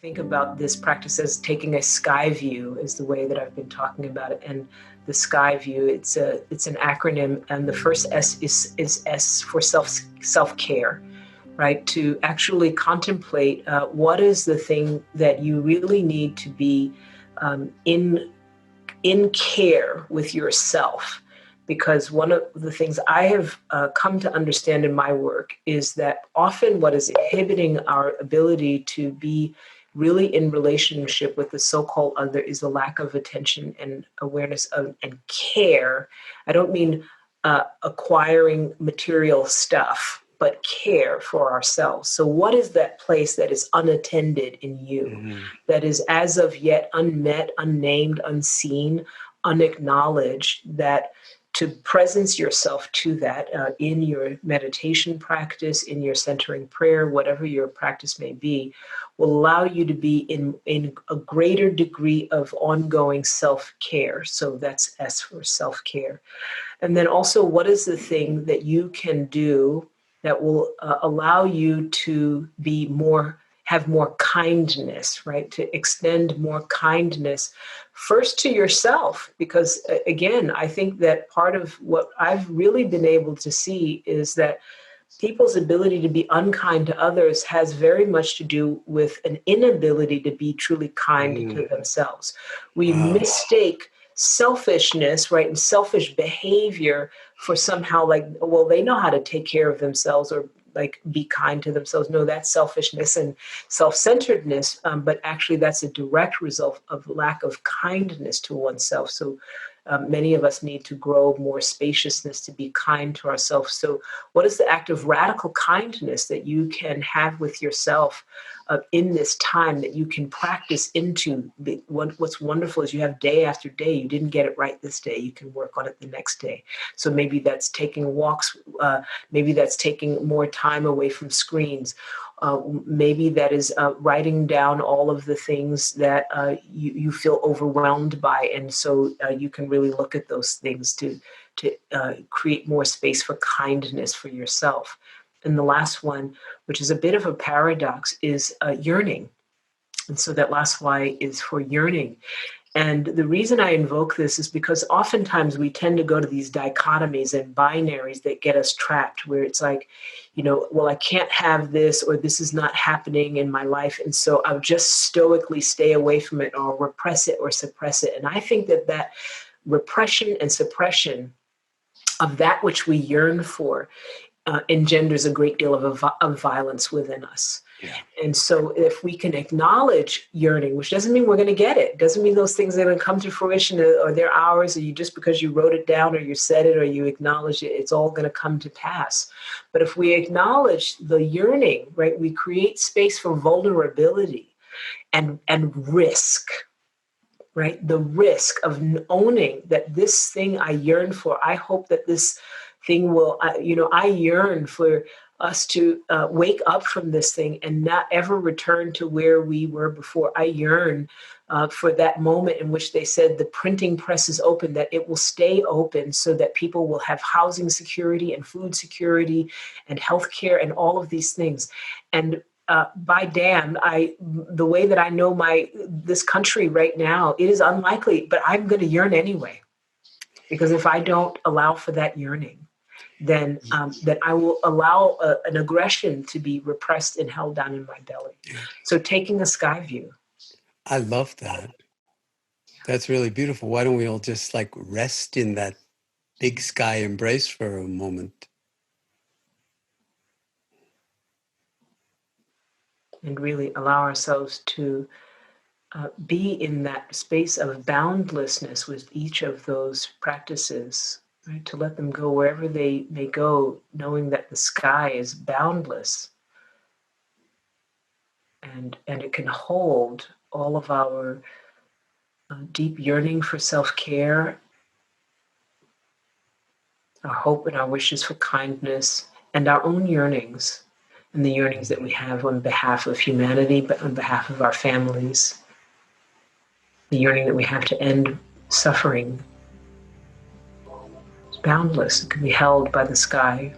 think about this practice as taking a sky view is the way that I've been talking about it. And the sky view, it's an acronym, and the first S is S for self-care, right? To actually contemplate what is the thing that you really need to be in care with yourself. Because one of the things I have come to understand in my work is that often what is inhibiting our ability to be really in relationship with the so-called other is the lack of attention and awareness of and care. I don't mean acquiring material stuff, but care for ourselves. So what is that place that is unattended in you, that is as of yet unmet, unnamed, unseen, unacknowledged, that to presence yourself to that in your meditation practice, in your centering prayer, whatever your practice may be, will allow you to be in a greater degree of ongoing self-care. So that's S for self-care. And then also, what is the thing that you can do that will allow you to be have more kindness, right? To extend more kindness first to yourself, because again, I think that part of what I've really been able to see is that people's ability to be unkind to others has very much to do with an inability to be truly kind to themselves. We mistake selfishness, right, and selfish behavior for somehow like, well, they know how to take care of themselves or like be kind to themselves. No, that's selfishness and self-centeredness, but actually that's a direct result of lack of kindness to oneself. So many of us need to grow more spaciousness to be kind to ourselves. So what is the act of radical kindness that you can have with yourself in this time that you can practice into? What's wonderful is you have day after day. You didn't get it right this day. You can work on it the next day. So maybe that's taking walks. Maybe that's taking more time away from screens. Maybe that is writing down all of the things that you feel overwhelmed by. And so you can really look at those things to create more space for kindness for yourself. And the last one, which is a bit of a paradox, is yearning. And so that last Y is for yearning. And the reason I invoke this is because oftentimes we tend to go to these dichotomies and binaries that get us trapped, where it's like, well, I can't have this, or this is not happening in my life. And so I'll just stoically stay away from it or repress it or suppress it. And I think that repression and suppression of that which we yearn for engenders a great deal of violence within us. Yeah. And so if we can acknowledge yearning, which doesn't mean we're going to get it, doesn't mean those things are going to come to fruition or they're ours, or you just because you wrote it down or you said it or you acknowledge it, it's all going to come to pass. But if we acknowledge the yearning, right, we create space for vulnerability and risk, right? The risk of owning that this thing I yearn for, I hope that this thing will, I yearn for us to wake up from this thing and not ever return to where we were before. I yearn for that moment in which they said the printing press is open, that it will stay open so that people will have housing security and food security and healthcare and all of these things. And by damn, the way that I know this country right now, it is unlikely, but I'm going to yearn anyway. Because if I don't allow for that yearning, then I will allow an aggression to be repressed and held down in my belly. Yeah. So taking a sky view. I love that. That's really beautiful. Why don't we all just like rest in that big sky embrace for a moment? And really allow ourselves to be in that space of boundlessness with each of those practices. Right, to let them go wherever they may go, knowing that the sky is boundless, and it can hold all of our deep yearning for self-care, our hope and our wishes for kindness, and our own yearnings, and the yearnings that we have on behalf of humanity, but on behalf of our families, the yearning that we have to end suffering. Boundless. It can be held by the sky.